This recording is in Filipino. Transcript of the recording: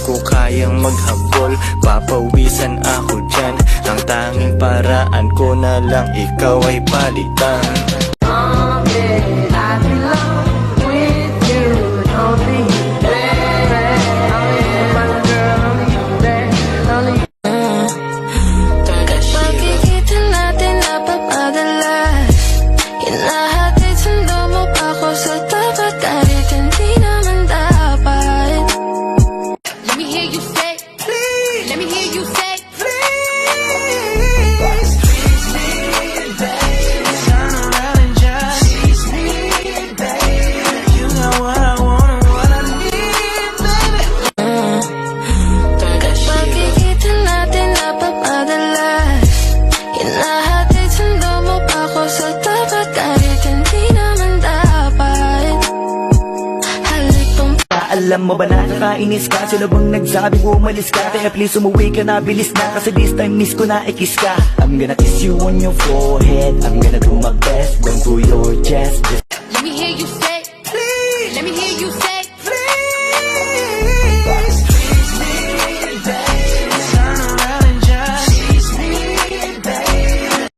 ko kayang maghabol, papawisan ako dyan. Ang tanging paraan ko na lang ikaw ay palitan. Alam mo ba na nakainis ka? Sino bang nagsabing umalis ka? Kaya please umuwi ka na, bilis na. Kasi this time miss ko na i-kiss ka. I'm gonna kiss you on your forehead, I'm gonna do my best, down to your chest. Let me hear you say